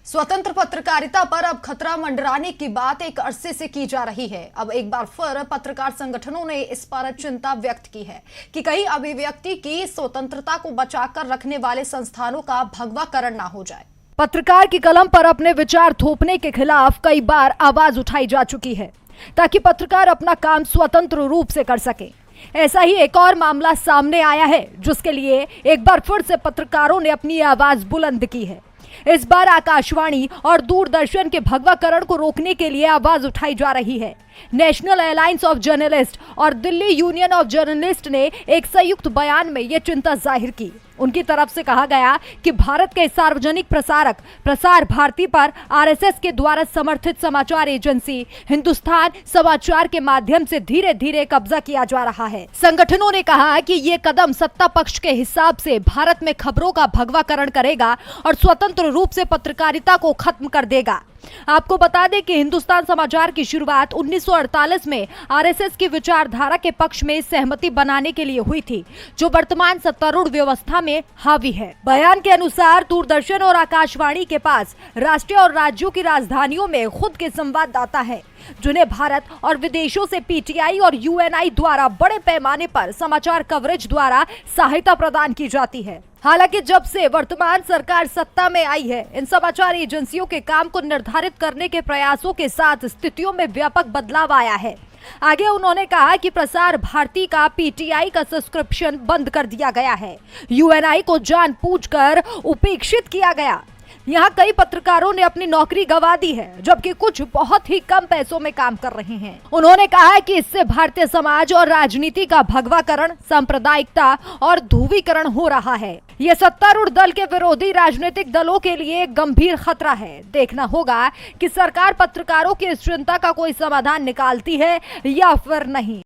स्वतंत्र पत्रकारिता पर अब खतरा मंडराने की बात एक अरसे से की जा रही है। अब एक बार फिर पत्रकार संगठनों ने इस पर चिंता व्यक्त की है कि कहीं अभिव्यक्ति की स्वतंत्रता को बचाकर रखने वाले संस्थानों का भगवाकरण ना हो जाए। पत्रकार की कलम पर अपने विचार थोपने के खिलाफ कई बार आवाज उठाई जा चुकी है ताकि पत्रकार अपना काम स्वतंत्र रूप से कर सके। ऐसा ही एक और मामला सामने आया है जिसके लिए एक बार फिर से पत्रकारों ने अपनी आवाज बुलंद की है। इस बार आकाशवाणी और दूरदर्शन के भगवाकरण को रोकने के लिए आवाज उठाई जा रही है। नेशनल अलायंस ऑफ जर्नलिस्ट और दिल्ली यूनियन ऑफ जर्नलिस्ट ने एक संयुक्त बयान में ये चिंता जाहिर की। उनकी तरफ से कहा गया कि भारत के सार्वजनिक प्रसारक प्रसार भारती पर आरएसएस के द्वारा समर्थित समाचार एजेंसी हिंदुस्तान समाचार के माध्यम से धीरे धीरे कब्जा किया जा रहा है। संगठनों ने कहा कि ये कदम सत्ता पक्ष के हिसाब से भारत में खबरों का भगवाकरण करेगा और स्वतंत्र रूप से पत्रकारिता को खत्म कर देगा। आपको बता दें कि हिंदुस्तान समाचार की शुरुआत 1948 में आरएसएस की विचारधारा के पक्ष में सहमति बनाने के लिए हुई थी, जो वर्तमान सत्तारूढ़ व्यवस्था में हावी है। बयान के अनुसार दूरदर्शन और आकाशवाणी के पास राष्ट्रीय और राज्यों की राजधानियों में खुद के संवाददाता है, जिन्हें भारत और विदेशों से पीटीआई और यूएनआई द्वारा बड़े पैमाने पर समाचार कवरेज द्वारा सहायता प्रदान की जाती है। हालांकि जब से वर्तमान सरकार सत्ता में आई है, इन समाचार एजेंसियों के काम को निर्धारित करने के प्रयासों के साथ स्थितियों में व्यापक बदलाव आया है। आगे उन्होंने कहा कि प्रसार भारती का पीटीआई का सब्सक्रिप्शन बंद कर दिया गया है। यूएनआई को जानबूझकर उपेक्षित किया गया। यहाँ कई पत्रकारों ने अपनी नौकरी गंवा दी है, जबकि कुछ बहुत ही कम पैसों में काम कर रहे हैं। उन्होंने कहा कि इससे भारतीय समाज और राजनीति का भगवाकरण, सांप्रदायिकता और ध्रुवीकरण हो रहा है। ये सत्तारूढ़ दल के विरोधी राजनीतिक दलों के लिए एक गंभीर खतरा है। देखना होगा कि सरकार पत्रकारों की इस चिंता का कोई समाधान निकालती है या फिर नहीं।